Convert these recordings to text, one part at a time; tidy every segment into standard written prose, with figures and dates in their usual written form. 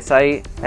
SI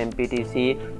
MPTC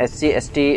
SC/ST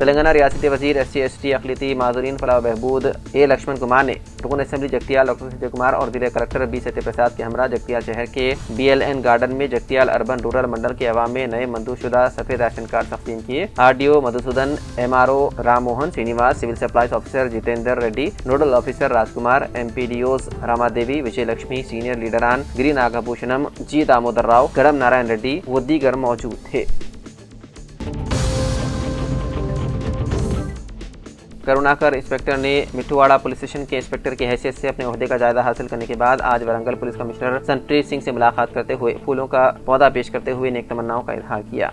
Telangana ریاستی وزیر SC/ST اقلیتی معذورین فلاح و بہبود A. لکشمن کمار نے رکن اسمبلی جگتیال ڈاکٹر سنجے کمار اور ضلع کلکٹر B. ستیہ پرساد کے ہمراہ جگتیال شہر کے BLN گارڈن میں جگتیال اربن رورل منڈل کے عوام میں نئے منظور شدہ سفید راشن کارڈ تقسیم کیے۔ RDO Madhusudan, MRO Ram Mohan Srinivas, civil supplies officer Jitender Reddy, nodal officer Raj Kumar, MPDOز راما دیوی، وجے لکشمی، سینئر لیڈران گری ناگا بھوشنم، G. دامودر راؤ، گڑم نارائن ریڈی و دیگر موجود تھے۔ کروناکر انسپکٹر نے مٹھوواڑہ پولیس اسٹیشن کے انسپکٹر کی حیثیت سے اپنے عہدے کا جائزہ حاصل کرنے کے بعد آج ورنگل پولیس کمشنر سنپریت سنگھ سے ملاقات کرتے ہوئے پھولوں کا پودا پیش کرتے ہوئے نیک تمناؤں کا اظہار کیا۔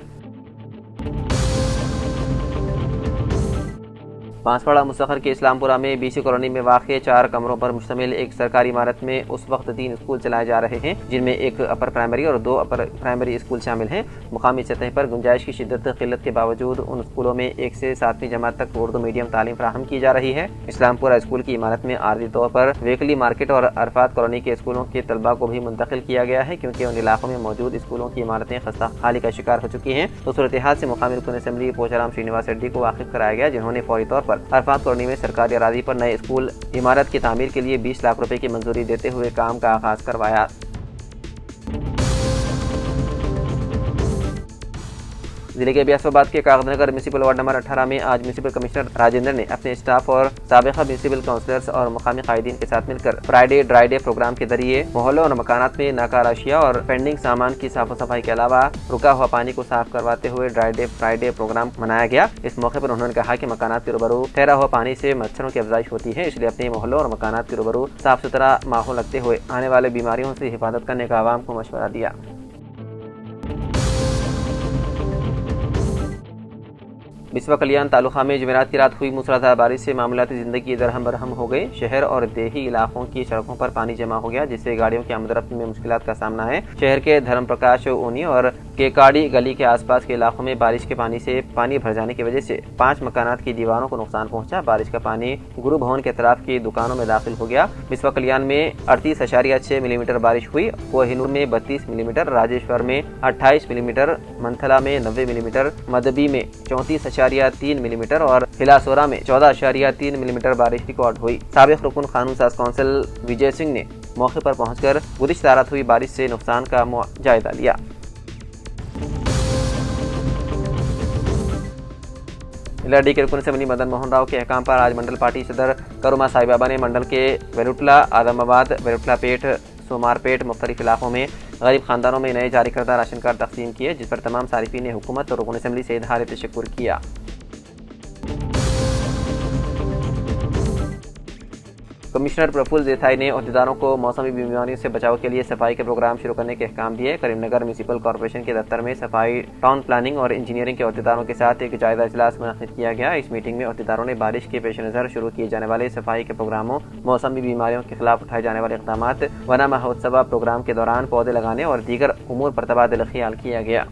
بانسواڑہ مستقر کے اسلام پورہ میں BC کالونی میں واقع 4 کمروں پر مشتمل ایک سرکاری عمارت میں اس وقت 3 اسکول چلائے جا رہے ہیں، جن میں ایک اپر پرائمری اور 2 اپر پرائمری اسکول شامل ہیں۔ مقامی سطح پر گنجائش کی شدت قلت کے باوجود ان اسکولوں میں 1 سے 7ویں جماعت تک اردو میڈیم تعلیم فراہم کی جا رہی ہے۔ اسلام پورہ اسکول کی عمارت میں عارضی طور پر ویکلی مارکیٹ اور عرفات کالونی کے اسکولوں کے طلباء کو بھی منتقل کیا گیا ہے، کیونکہ ان علاقوں میں موجود اسکولوں کی عمارتیں خستہ حالی کا شکار ہو چکی ہیں۔ تو صورتحال سے مقامی رکن اسمبلی پوچارام سرینیواس ریڈی کو واقف کرایا گیا، جنہوں نے فوری طور پر عرفات کالونی میں سرکاری اراضی پر نئے اسکول عمارت کی تعمیر کے لیے 20 لاکھ روپے کی منظوری دیتے ہوئے کام کا آغاز کروایا۔ ضلع کے بیاس آباد کے کاغذ نگر میونسپل وارڈ نمبر 18 میں آج میونسپل کمشنر راجندر نے اپنے اسٹاف اور سابقہ میونسپل کونسلرز اور مقامی قائدین کے ساتھ مل کر فرائیڈے ڈرائی ڈے پروگرام کے ذریعے محلوں اور مکانات میں ناکارہ اشیاء اور پینڈنگ سامان کی صاف و صفائی کے علاوہ رکا ہوا پانی کو صاف کرواتے ہوئے ڈرائی ڈے پروگرام منایا گیا۔ اس موقع پر انہوں نے کہا کہ مکانات کے روبرو ٹھہرا ہوا پانی سے مچھروں کی افزائش ہوتی ہے، اس لیے اپنے محلوں اور مکانات کے روبرو صاف ستھرا ماحول رکھتے ہوئے آنے والے بیماریوں سے حفاظت کرنے کا عوام کو مشورہ دیا۔ بسوا کلیان تعلقہ میں جمعرات کی رات ہوئی موسلادھار بارش سے معاملاتی زندگی درہم برہم ہو گئے۔ شہر اور دیہی علاقوں کی سڑکوں پر پانی جمع ہو گیا، جس سے گاڑیوں کی آمد و رفت میں مشکلات کا سامنا ہے۔ شہر کے دھرم پرکاش اونی اور کیکاڑی گلی کے آس پاس کے علاقوں میں بارش کے پانی سے پانی بھر جانے کی وجہ سے 5 مکانات کی دیواروں کو نقصان پہنچا۔ بارش کا پانی گرو بھون کے اطراف کی دکانوں میں داخل ہو گیا۔ بسوا کلیان میں 38.6 ملی میٹر بارش ہوئی، کوہ نور میں 32 ملی میٹر، راجیشور میں 28 ملی میٹر، منتھلا میں 90 ملی میٹر، مدبی میں 34.3 ملی میٹر اور ہلاسورا میں 14.3 ملی میٹر بارش ریکارڈ ہوئی۔ سابق رکن قانون ساز کونسل وجے سنگھ نے موقع پر پہنچ کر گزشتہ رات ہوئی بارش سے نقصان کا جائزہ لیا۔ LRD کے رکن اسمبلی مدن موہن راؤ کے احکام پر آج منڈل پارٹی صدر کروما سائی بابا نے منڈل کے ویروٹلا، آدم آباد، ویروٹلا پیٹ، سومار پیٹ مختلف علاقوں میں غریب خاندانوں میں نئے جاری کردہ راشن کارڈ تقسیم کیے، جس پر تمام صارفین نے حکومت اور رکن اسمبلی سے اظہار تشکر کیا۔ کمشنر پرفل دیتھائی نے عہدیداروں کو موسمی بیماریوں سے بچاؤ کے لیے صفائی کے پروگرام شروع کرنے کے احکام دیے۔ کریم نگر میونسپل کارپوریشن کے دفتر میں صفائی، ٹاؤن پلاننگ اور انجینئرنگ کے عہدیداروں کے ساتھ ایک جائزہ اجلاس منعقد کیا گیا۔ اس میٹنگ میں عہدیداروں نے بارش کے پیش نظر شروع کیے جانے والے صفائی کے پروگراموں، موسمی بیماریوں کے خلاف اٹھائے جانے والے اقدامات، ونا مہوتسوا پروگرام کے دوران پودے لگانے اور دیگر امور پر تبادلہ خیال کیا گیا۔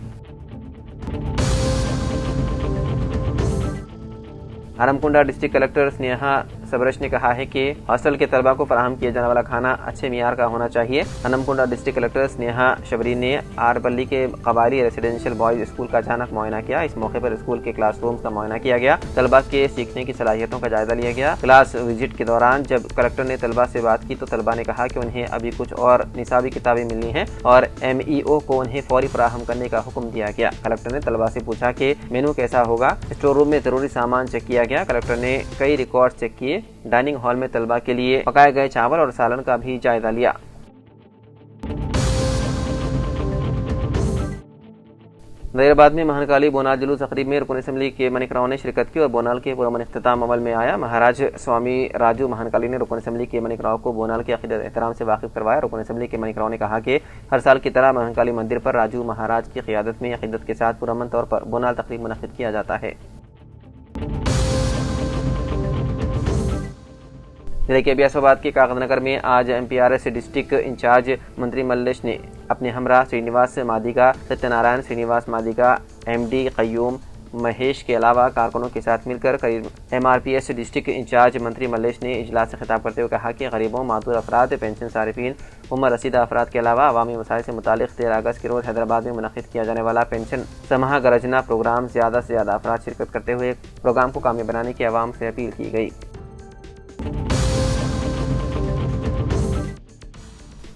ہرم کنڈا ڈسٹرکٹ کلکٹر سنیہا سبرش نے کہا ہے کہ ہاسٹل کے طلباء کو فراہم کیا جانے والا کھانا اچھے معیار کا ہونا چاہیے۔ ہرم کنڈا ڈسٹرکٹ کلکٹر سنیہا شبری نے آربلی کے قبائلی ریزیڈینشیل بوائز اسکول کا اچانک معائنہ کیا۔ اس موقع پر اسکول کے کلاس رومز کا معائنہ کیا گیا، طلباء کے سیکھنے کی صلاحیتوں کا جائزہ لیا گیا۔ کلاس وزٹ کے دوران جب کلکٹر نے طلباء سے بات کی تو طلباء نے کہا کہ انہیں ابھی کچھ اور نصابی کتابیں ملنی ہیں اور MEO کو انہیں فوری فراہم کرنے کا حکم دیا گیا۔ کلکٹر نے طلباء سے پوچھا کہ مینو کیسا ہوگا۔ اسٹور روم میں ضروری سامان چیک کیا گیا۔ کلکٹر نے کئی ریکارڈ چیک کیے۔ ڈائننگ ہال میں طلباء کے لیے پکائے گئے چاول اور سالن کا بھی جائزہ لیا۔ نظیر آباد میں مہنکالی بونال جلوس تقریب میں رکن اسمبلی کے منک راؤ نے شرکت کی اور بونال کے پرامن اختتام عمل میں آیا۔ مہاراج سوامی راجو مہنکالی نے رکن اسمبلی کے منک راؤ کو بونال کے عقیدت احترام سے واقف کروایا۔ رکن اسمبلی کے منک راؤ نے کہا کہ ہر سال کی طرح مہنکالی مندر پر راجو مہاراج کی قیادت میں عقیدت کے ساتھ پرامن طور پر بونال تقریب منعقد کیا جاتا ہے۔ ضلع کے بیاس آباد کے کاغذ نگر میں آج MPRS ڈسٹرکٹ انچارج منتری ملش نے اپنے ہمراہ سرینیواس مادیگا، ستیہ نارائن سرینیواس مادیگا، MD قیوم، مہیش کے علاوہ کارکنوں کے ساتھ مل کر MRPS ڈسٹرکٹ انچارج منتری ملیش نے اجلاس سے خطاب کرتے ہوئے کہا کہ غریبوں، معذور افراد، پینشن صارفین، عمر رسیدہ افراد کے علاوہ عوامی مسائل سے متعلق 13 اگست کے روز حیدرآباد میں منعقد کیا جانے والا پینشن سماہ گرجنا پروگرام زیادہ سے زیادہ افراد شرکت کرتے ہوئے پروگرام کو کامیاب بنانے کی عوام سے اپیل کی گئی۔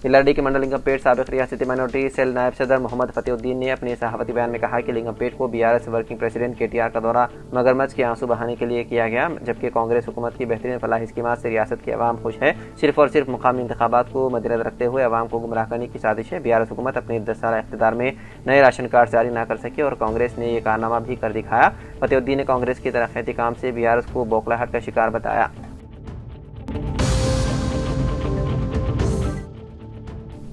LRD کے منڈل لنگم پیٹ سابق ریاستی مائنورٹی سیل نائب صدر محمد فتح الدین نے اپنے صحافتی بیان میں کہا کہ لنگم پیٹ کو BRS ورکنگ پریزیڈنٹ KTR کا دورہ مگرمچھ کے آنسو بہانے کے لیے کیا گیا، جبکہ کانگریس حکومت کی بہترین فلاحی اسکیمات سے ریاست کی عوام خوش ہے۔ صرف اور صرف مقامی انتخابات کو مدنظر رکھتے ہوئے عوام کو گمراہ کرنے کی سازش ہے۔ BRS حکومت اپنے 10 سالہ اقتدار میں نئے راشن کارڈ جاری نہ کر سکی اور کانگریس نے یہ کارنامہ بھی کر دکھایا۔ فتح الدین نے کانگریس کی ترقیاتی کام سے BRS کو بوکھلاہٹ کا شکار بتایا۔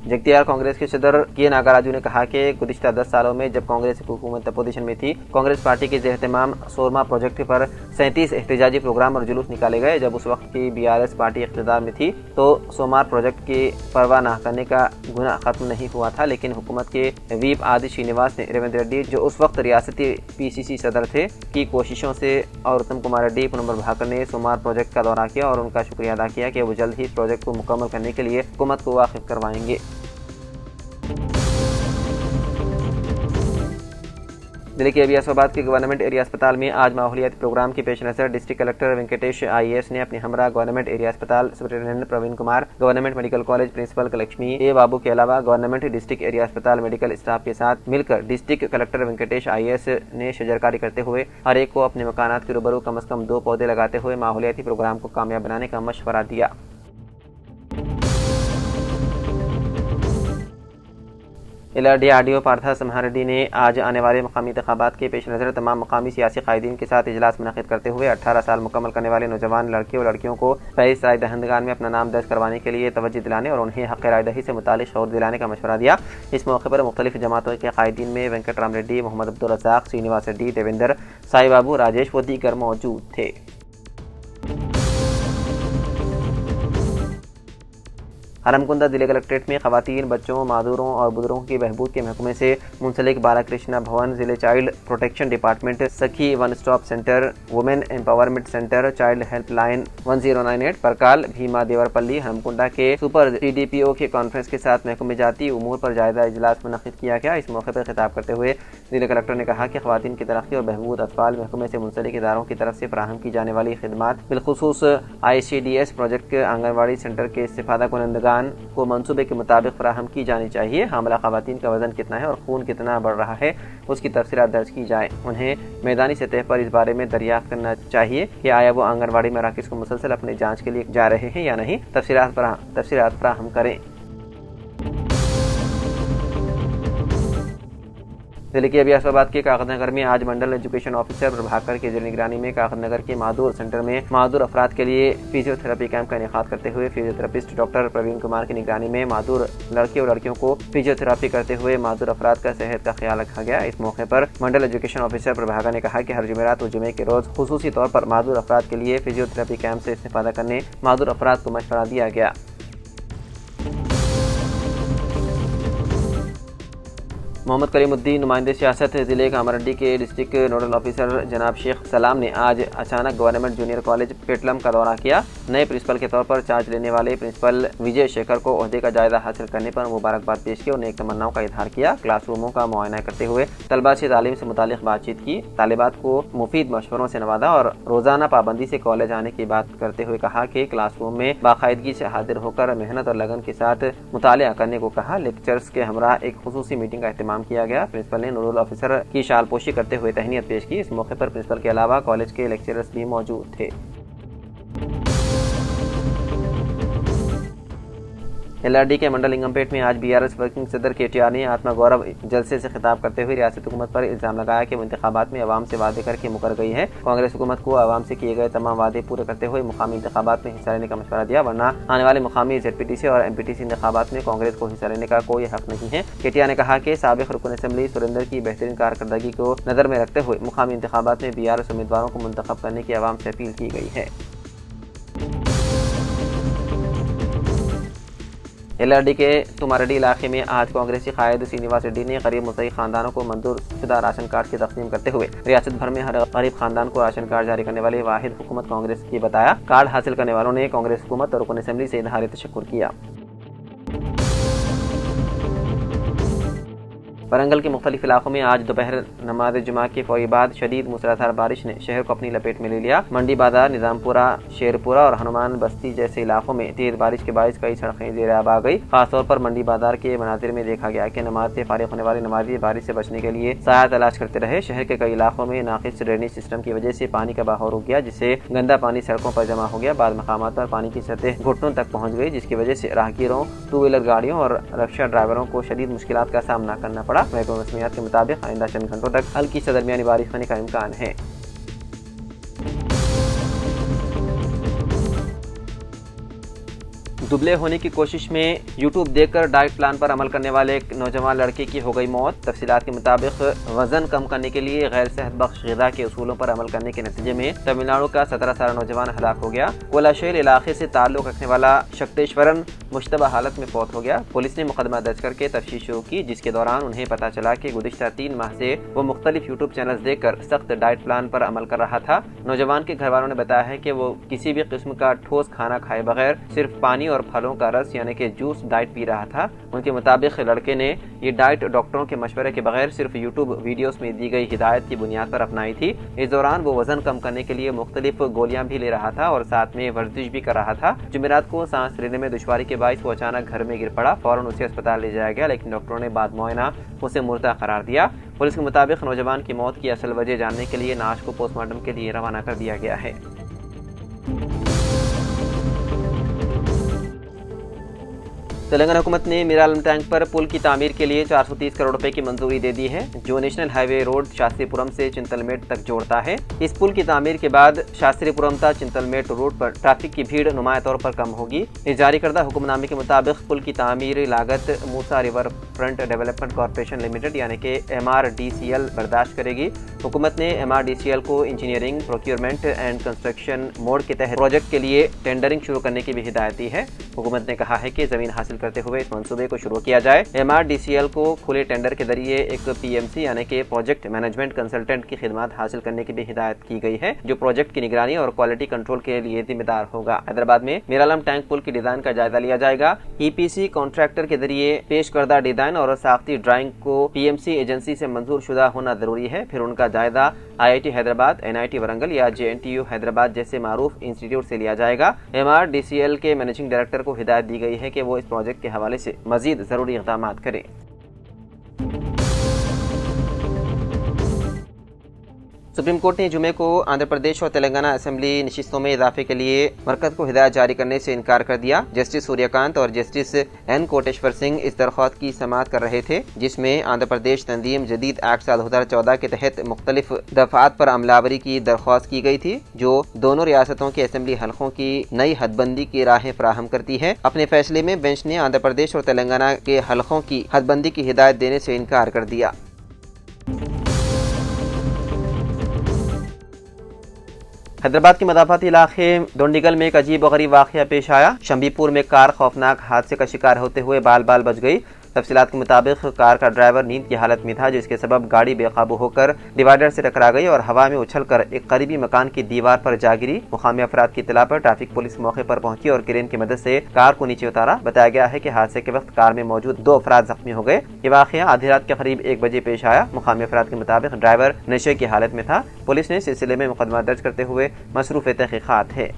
جگتیال کانگریس کے صدر کے ناگراجو نے کہا کہ گزشتہ 10 سالوں میں جب کانگریس حکومت اپوزیشن میں تھی، کانگریس پارٹی کے زیر اہتمام سورما پروجیکٹ پر 37 احتجاجی پروگرام اور جلوس نکالے گئے۔ جب اس وقت کی BRS پارٹی اقتدار میں تھی تو سومار پروجیکٹ کی پرواہ نہ کرنے کا گناہ ختم نہیں ہوا تھا، لیکن حکومت کے ویپ آدی شرینیواس نے ریونت ریڈی، جو اس وقت ریاستی PCC صدر تھے، کی کوششوں سے اور اتم کمار ریڈی، پونمبر بھاکر نے سومار پروجیکٹ کا دورہ کیا اور ان کا شکریہ ادا کیا کہ وہ جلد ہی پروجیکٹ کو مکمل کرنے کے لیے حکومت کو واقف کروائیں گے۔ دلی کے ابی اسفآباد کے گورنمنٹ ایریا اسپتال میں آج ماحولیاتی پروگرام کے پیش نظر ڈسٹرکٹ کلکٹر وینکٹیش IAS نے اپنے ہمراہ گورنمنٹ ایریا اسپتال superintendent Praveen Kumar, government medical college principal Lakshmi A Babu کے علاوہ گورنمنٹ ڈسٹرکٹ ایریا اسپتال میڈیکل اسٹاف کے ساتھ مل کر ڈسٹرکٹ کلکٹر وینکٹیش IAS نے شجرکاری کرتے ہوئے ہر ایک کو اپنے مکانات کے روبرو کم از کم 2 پودے لگاتے ہوئے ماحولیاتی پروگرام کو کامیاب بنانے کا مشورہ دیا۔ LRD RDO پارتھا سمہا ریڈی نے آج آنے والے مقامی انتخابات کے پیش نظر تمام مقامی سیاسی قائدین کے ساتھ اجلاس منعقد کرتے ہوئے 18 سال مکمل کرنے والے نوجوان لڑکے اور لڑکیوں کو فہرست رائے دہندگان میں اپنا نام درج کروانے کے لیے توجہ دلانے اور انہیں حق رائے دہی سے متعلق شعور دلانے کا مشورہ دیا۔ اس موقع پر مختلف جماعتوں کے قائدین میں وینکٹ رام ریڈی، محمد عبدالرزاق، سرینواس ریڈی، دیویندر، سائی بابو، راجیش و دیگر موجود تھے۔ حرم کنڈہ ضلع کلکٹریٹ میں خواتین، بچوں، معذوروں اور بزرگوں کی بہبود کے محکمے سے منسلک بالا کرشنا بھون، ضلع child protection department, Sakhi one stop centre, women empowerment centre, child help line 1098 Parkal, Bhimadevarpalli, حرم کنڈہ کے سپر TDPO کے کانفرنس کے ساتھ محکمہ جاتی امور پر جائزہ اجلاس منعقد کیا گیا۔ اس موقع پر خطاب کرتے ہوئے ضلع کلکٹر نے کہا کہ خواتین کی ترقی اور بہبود اطفال محکمے سے منسلک اداروں کی طرف سے فراہم کی جانے والی خدمات، بالخصوص ICDS پروجیکٹ آنگن واڑی سینٹر کے استفادہ کنندگان کو منصوبے کے مطابق فراہم کی جانی چاہیے۔ حاملہ خواتین کا وزن کتنا ہے اور خون کتنا بڑھ رہا ہے، اس کی تفصیلات درج کی جائیں۔ انہیں میدانی سطح پر اس بارے میں دریافت کرنا چاہیے کہ آیا وہ آنگن واڑی مراکز کو مسلسل اپنے جانچ کے لیے جا رہے ہیں یا نہیں، تفصیلات فراہم کریں۔ ضلع کے ابی اسفآباد کے کاغذ نگر میں آج منڈل ایجوکیشن آفیسر پربھاکر کی زیر نگرانی میں کاغذ نگر کے معذور سینٹر میں معذور افراد کے لیے فزیو تھراپی کیمپ کا انعقاد کرتے ہوئے physiotherapist doctor Praveen Kumar کی نگرانی میں معذور لڑکے اور لڑکیوں کو فزیو تھراپی کرتے ہوئے معذور افراد کا صحت کا خیال رکھا گیا۔ اس موقع پر منڈل ایجوکیشن آفیسر پربھاکر نے کہا کہ ہر جمعرات و جمعے کے روز خصوصی طور پر معذور افراد کے لیے فزیو تھراپی کیمپ سے استفادہ کرنے معذور افراد کو مشورہ دیا گیا۔ محمد کلیم الدین نمائندے سیاست ضلع کاماریڈی کے ڈسٹرکٹ نوڈل آفیسر جناب شیخ سلام نے آج اچانک گورنمنٹ جونیئر کالج پیٹلم کا دورہ کیا۔ نئے پرنسپل کے طور پر چارج لینے والے پرنسپل وجے شیکھر کو عہدے کا جائزہ حاصل کرنے پر مبارکباد پیش کی اور نیک تمناؤں کا اظہار کیا۔ کلاس روموں کا معائنہ کرتے ہوئے طلباء سے تعلیم سے متعلق بات چیت کی، طالبات کو مفید مشوروں سے نوازا اور روزانہ پابندی سے کالج آنے کی بات کرتے ہوئے کہا کہ کلاس روم میں باقاعدگی سے حاضر ہو کر محنت اور لگن کے ساتھ مطالعہ کرنے کو کہا۔ لیکچرز کے ہمراہ ایک خصوصی میٹنگ کا اہتمام کیا گیا۔ پرنسپل نے نوڈل آفیسر کی شال پوشی کرتے ہوئے تہنیت پیش کی۔ اس موقع پر پرنسپل کے علاوہ کالج کے لیکچررز بھی موجود تھے۔ LRD کے منڈل لنگم پیٹ میں آج BRS ورکنگ صدر KTR نے آتما گورو جلسے سے خطاب کرتے ہوئے ریاستی حکومت پر الزام لگایا کہ وہ انتخابات میں عوام سے وعدے کر کے مکر گئی ہے۔ کانگریس حکومت کو عوام سے کیے گئے تمام وعدے پورے کرتے ہوئے مقامی انتخابات میں حصہ لینے کا مشورہ دیا، ورنہ آنے والے مقامی ZPTC اور MPTC انتخابات میں کانگریس کو حصہ لینے کا کوئی حق نہیں ہے۔ KTR نے کہا کہ سابق رکن اسمبلی سریندر کی بہترین کارکردگی کو نظر میں رکھتے ہوئے مقامی انتخابات میں BRS امیدواروں کو منتخب کرنے کی عوام سے اپیل کی گئی ہے۔ LRD کے تمارڈی علاقے میں آج کانگریسی قائد سرینواس ریڈی نے غریب مستحق خاندانوں کو منظور شدہ راشن کارڈ کی تقسیم کرتے ہوئے ریاست بھر میں ہر غریب خاندان کو راشن کارڈ جاری کرنے والی واحد حکومت کانگریس کی بتایا۔ کارڈ حاصل کرنے والوں نے کانگریس حکومت اور رکن اسمبلی سے اظہار تشکر کیا۔ ورنگل کے مختلف علاقوں میں آج دوپہر نماز جمعہ کے فوری بعد شدید موسلادھار بارش نے شہر کو اپنی لپیٹ میں لے لیا۔ منڈی بازار، نظام پورہ، شیرپورہ اور ہنومان بستی جیسے علاقوں میں تیز بارش کے باعث کئی سڑکیں زیر آب آ گئی۔ خاص طور پر منڈی بازار کے مناظر میں دیکھا گیا کہ نماز سے فارغ ہونے والے نمازی بارش سے بچنے کے لیے سایہ تلاش کرتے رہے۔ شہر کے کئی علاقوں میں ناقص ڈرینیج سسٹم کی وجہ سے پانی کا بہاؤ رک گیا، جس سے گندا پانی سڑکوں پر جمع ہو گیا۔ بعض مقامات پر پانی کی سطح گھٹنوں تک پہنچ گئی، جس کی وجہ سے راہگیروں، ٹو ویلر گاڑیوں اور رکشا ڈرائیوروں کو شدید مشکلات کا سامنا کرنا پڑا۔ محکمہ موسمیات کے مطابق آئندہ چند گھنٹوں تک ہلکی سے درمیانی بارش ہونے کا امکان ہے۔ دبلے ہونے کی کوشش میں یوٹیوب دیکھ کر ڈائٹ پلان پر عمل کرنے والے ایک نوجوان لڑکے کی ہو گئی موت۔ تفصیلات کے مطابق وزن کم کرنے کے لیے غیر صحت بخش غذا کے اصولوں پر عمل کرنے کے نتیجے میں تمل ناڈو کا 17 سالہ نوجوان ہلاک ہو گیا۔ کولاشیل علاقے سے تعلق رکھنے والا شکتیشورن مشتبہ حالت میں فوت ہو گیا۔ پولیس نے مقدمہ درج کر کے تفتیش شروع کی، جس کے دوران انہیں پتہ چلا کہ گزشتہ 3 ماہ سے وہ مختلف یوٹیوب چینلز دیکھ کر سخت ڈائٹ پلان پر عمل کر رہا تھا۔ نوجوان کے گھر والوں نے بتایا ہے کہ وہ کسی بھی قسم کا ٹھوس کھانا کھائے بغیر صرف پانی اور پھلوں کا رس یعنی کہ جوس ڈائٹ پی رہا تھا۔ ان کے مطابق لڑکے نے یہ ڈائٹ ڈاکٹروں کے مشورے کے بغیر صرف یوٹیوب ویڈیوز میں دی گئی ہدایت کی بنیاد پر اپنائی تھی۔ اس دوران وہ وزن کم کرنے کے لیے مختلف گولیاں بھی لے رہا تھا اور ساتھ میں ورزش بھی کر رہا تھا۔ جمعرات کو سانس لینے میں دشواری کے باعث وہ اچانک گھر میں گر پڑا۔ فوراً اسے اسپتال لے جایا گیا، لیکن ڈاکٹروں نے بعد معائنہ اسے مردہ قرار دیا۔ پولیس کے مطابق نوجوان کی موت کی اصل وجہ جاننے کے لیے نعش کو پوسٹ مارٹم کے لیے روانہ کر دیا گیا ہے۔ تلنگانہ حکومت نے میرالم ٹینک پر پل کی تعمیر کے لیے 430 کروڑ روپے کی منظوری دے دی ہے، جو نیشنل ہائی وے روڈ شاستری پورم سے چنتلمیٹ تک جوڑتا ہے۔ اس پل کی تعمیر کے بعد شاستری پورم تا چنتلمیٹ روڈ پر ٹریفک کی بھیڑ نمایاں طور پر کم ہوگی۔ اس جاری کردہ حکم نامے کے مطابق پل کی تعمیری لاگت Musi river front development corporation limited یعنی کہ MRDCL برداشت کرے گی۔ حکومت نے MRDCL کو engineering, procurement and construction mode کے تحت پروجیکٹ کے لیے ٹینڈرنگ شروع کرنے کی بھی ہدایت دی ہے۔ حکومت نے کہا ہے کہ زمین حاصل کرتے ہوئے اس منصوبے کو شروع کیا جائے۔ MRDCL کو کھلے ٹینڈر کے ذریعے ایک PMC یعنی کہ پروجیکٹ مینجمنٹ کنسلٹنٹ کی خدمات حاصل کرنے کی بھی ہدایت کی گئی ہے، جو پروجیکٹ کی نگرانی اور کوالٹی کنٹرول کے لیے ذمہ دار ہوگا۔ حیدرآباد میں میرالم ٹینک پل کی ڈیزائن کا جائزہ لیا جائے گا۔ EPC کانٹریکٹر کے ذریعے پیش کردہ ڈیزائن اور ساختی ڈرائنگ کو PMC ایجنسی سے منظور شدہ ہونا ضروری ہے، پھر ان کا جائزہ IIT حیدرآباد، NIT ورنگل یا JNTU حیدرآباد جیسے معروف انسٹیٹیوٹ سے لیا جائے گا۔ MRDCL کے مینیجنگ ڈائریکٹر کو ہدایت دی گئی ہے کہ وہ اس پروجیکٹ کے حوالے سے مزید ضروری اقدامات کریں۔ سپریم کورٹ نے جمعے کو آندھرا پردیش اور تلنگانہ اسمبلی نشستوں میں اضافے کے لیے مرکز کو ہدایت جاری کرنے سے انکار کر دیا۔ جسٹس سوریہ کانت اور جسٹس N کوٹیشور سنگھ اس درخواست کی سماعت کر رہے تھے، جس میں آندھرا پردیش تنظیم جدید ایکٹ سال 2014 کے تحت مختلف دفعات پر عملاوری کی درخواست کی گئی تھی، جو دونوں ریاستوں کے اسمبلی حلقوں کی نئی حد بندی کی راہیں فراہم کرتی ہے۔ اپنے فیصلے میں بینچ نے آندھرا پردیش اور تلنگانہ کے حلقوں کی حد بندی کی ہدایت دینے سے انکار کر دیا۔ حیدرآباد کے مضافاتی علاقے دونڈیگل میں ایک عجیب و غریب واقعہ پیش آیا۔ شمبھی پور میں کار خوفناک حادثے کا شکار ہوتے ہوئے بال بال بچ گئی۔ تفصیلات کے مطابق کار کا ڈرائیور نیند کی حالت میں تھا، جس کے سبب گاڑی بے قابو ہو کر ڈیوائیڈر سے ٹکرا گئی اور ہوا میں اچھل کر ایک قریبی مکان کی دیوار پر جا گری۔ مقامی افراد کی اطلاع پر ٹریفک پولیس موقع پر پہنچی اور کرین کی مدد سے کار کو نیچے اتارا۔ بتایا گیا ہے کہ حادثے کے وقت کار میں موجود 2 افراد زخمی ہو گئے۔ یہ واقعہ آدھی رات کے قریب 1 بجے پیش آیا۔ مقامی افراد کے مطابق ڈرائیور نشے کی حالت میں تھا۔ پولیس نے سلسلے میں مقدمہ درج کرتے ہوئے مصروف تحقیقات ہے۔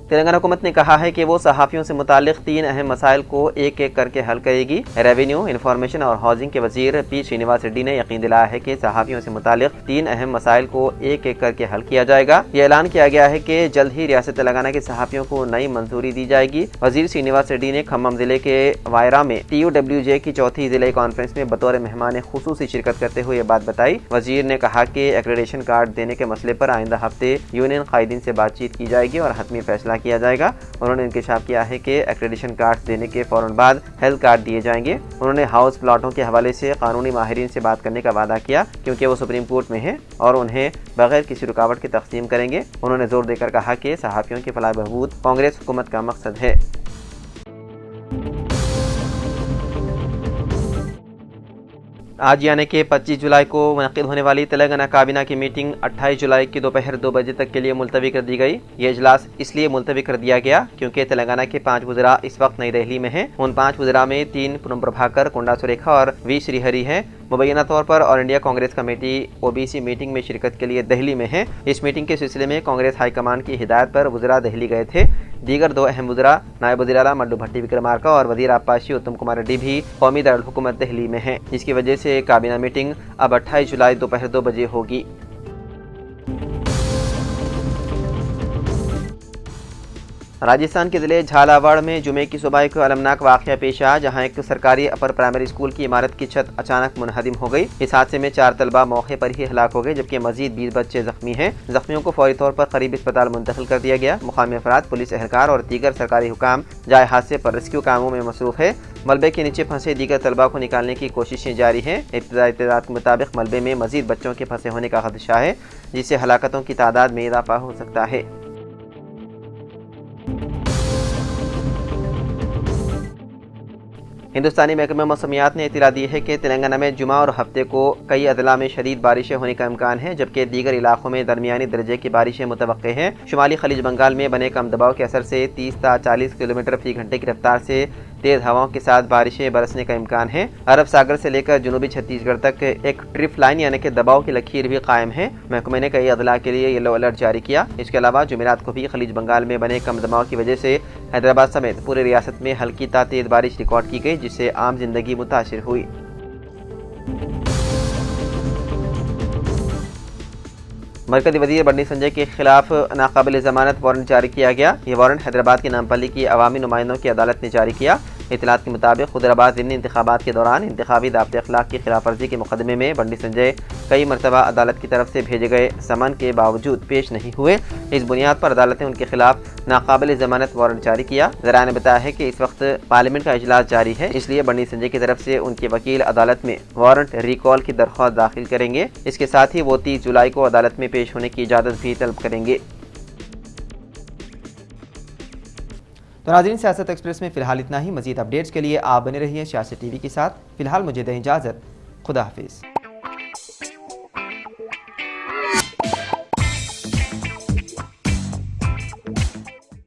تلنگانہ حکومت نے کہا ہے کہ وہ صحافیوں سے متعلق 3 اہم مسائل کو ایک ایک کر کے حل کرے گی۔ ریونیو، انفارمیشن اور ہاؤسنگ کے وزیر پی سرینواس ریڈی نے یقین دلایا ہے کہ صحافیوں سے متعلق 3 اہم مسائل کو ایک ایک کر کے حل کیا جائے گا۔ یہ اعلان کیا گیا ہے کہ جلد ہی ریاست تلنگانہ کے صحافیوں کو نئی منظوری دی جائے گی۔ وزیر سرینواس ریڈی نے کھمم ضلع کے وائرا میں TUWJ کی 4تھی ضلعی کانفرنس میں بطور مہمان خصوصی شرکت کرتے ہوئے یہ بات بتائی۔ وزیر نے کہا کہ ایکریڈیشن کارڈ دینے کے مسئلے پر آئندہ ہفتے یونین قائدین سے بات چیت کی جائے گی اور حتمی فیصلہ کیا جائے گا۔ انہوں نے انکشاف کیا ہے کہ ایکریڈیشن کارڈ دینے کے فوراً بعد ہیلتھ کارڈ دیے جائیں گے۔ انہوں نے ہاؤس پلاٹوں کے حوالے سے قانونی ماہرین سے بات کرنے کا وعدہ کیا کیونکہ وہ سپریم کورٹ میں ہیں اور انہیں بغیر کسی رکاوٹ کے تقسیم کریں گے۔ انہوں نے زور دے کر کہا کہ صحافیوں کی فلاح بہبود کانگریس حکومت کا مقصد ہے۔ آج یعنی کہ 25 جولائی کو منعقد ہونے والی تلنگانہ کابینہ کی میٹنگ 28 جولائی کی دوپہر 2 بجے تک کے لیے ملتوی کر دی گئی۔ یہ اجلاس اس لیے ملتوی کر دیا گیا کیونکہ تلنگانہ کے 5 وزراء اس وقت نئی دہلی میں ہیں۔ ان 5 وزراء میں 3 پونم پربھاکر، کنڈا سریکھا اور وی شری ہری ہیں۔ مبینہ طور پر all India Congress committee OBC meeting میں شرکت کے لیے دہلی میں ہے۔ اس میٹنگ کے سلسلے میں کانگریس ہائی کمان کی ہدایت پر وزراء دہلی گئے تھے۔ دیگر 2 اہم وزراء نائب وزیر اعلیٰ مڈو بھٹی وکرمارکا اور وزیر آبپاشی اتم کمار ریڈی بھی قومی دارالحکومت دہلی میں ہیں، جس کی وجہ سے کابینہ میٹنگ اب 28 جولائی دوپہر 2 بجے ہوگی۔ راجستھان کے ضلع جھالاواڑ میں جمعے کی صبح ایک المناک واقعہ پیش آیا جہاں ایک سرکاری اپر پرائمری اسکول کی عمارت کی چھت اچانک منہدم ہو گئی۔ اس حادثے میں 4 طلبہ موقع پر ہی ہلاک ہو گئے جبکہ مزید 20 بچے زخمی ہیں۔ زخمیوں کو فوری طور پر قریب اسپتال منتقل کر دیا گیا۔ مقامی افراد، پولیس اہلکار اور دیگر سرکاری حکام جائے حادثے پر ریسکیو کاموں میں مصروف ہے۔ ملبے کے نیچے پھنسے دیگر طلبہ کو نکالنے کی کوششیں جاری ہیں۔ ابتدائی اطلاعات کے مطابق ملبے میں مزید بچوں کے پھنسے ہونے کا خدشہ ہے جس سے ہلاکتوں کی تعداد میں اضافہ ہو سکتا ہے۔ ہندوستانی محکمہ موسمیات نے اطلاع دی ہے کہ تلنگانہ میں جمعہ اور ہفتے کو کئی اضلاع میں شدید بارشیں ہونے کا امکان ہے جبکہ دیگر علاقوں میں درمیانی درجے کی بارشیں متوقع ہیں۔ شمالی خلیج بنگال میں بنے کم دباؤ کے اثر سے 30 تا 40 کلومیٹر فی گھنٹے کی رفتار سے تیز ہواؤں کے ساتھ بارشیں برسنے کا امکان ہے۔ عرب ساگر سے لے کر جنوبی چھتیس گڑھ تک ایک ٹرف لائن یعنی کہ دباؤ کی لکیر بھی قائم ہے۔ محکمے نے کئی اضلاع کے لیے یلو الرٹ جاری کیا۔ اس کے علاوہ جمعرات کو بھی خلیج بنگال میں بنے کم دباؤ کی وجہ سے حیدرآباد سمیت پوری ریاست میں ہلکی تا تیز بارش ریکارڈ کی گئی جس سے عام زندگی متاثر ہوئی۔ مرکزی وزیر بنڈی سنجے کے خلاف ناقابل ضمانت وارنٹ جاری کیا گیا۔ یہ وارنٹ حیدرآباد کے نامپلی کی عوامی نمائندوں کی عدالت نے جاری کیا۔ اطلاعات کے مطابق حیدرآباد ضمنی انتخابات کے دوران انتخابی ضابطۂ اخلاق کی خلاف ورزی کے مقدمے میں بنڈی سنجے کئی مرتبہ عدالت کی طرف سے بھیجے گئے سمن کے باوجود پیش نہیں ہوئے۔ اس بنیاد پر عدالت نے ان کے خلاف ناقابل ضمانت وارنٹ جاری کیا۔ ذرائع نے بتایا ہے کہ اس وقت پارلیمنٹ کا اجلاس جاری ہے، اس لیے بنڈی سنجے کی طرف سے ان کے وکیل عدالت میں وارنٹ ریکال کی درخواست داخل کریں گے۔ اس کے ساتھ ہی وہ 30 جولائی کو عدالت میں پیش ہونے کی اجازت بھی طلب کریں گے۔ تو ناظرین، سیاست ایکسپریس میں فی الحال اتنا ہی۔ مزید اپڈیٹس کے لیے آپ بنے رہیے سیاست ٹی وی کے ساتھ۔ فی الحال مجھے دیں اجازت۔ خدا حافظ۔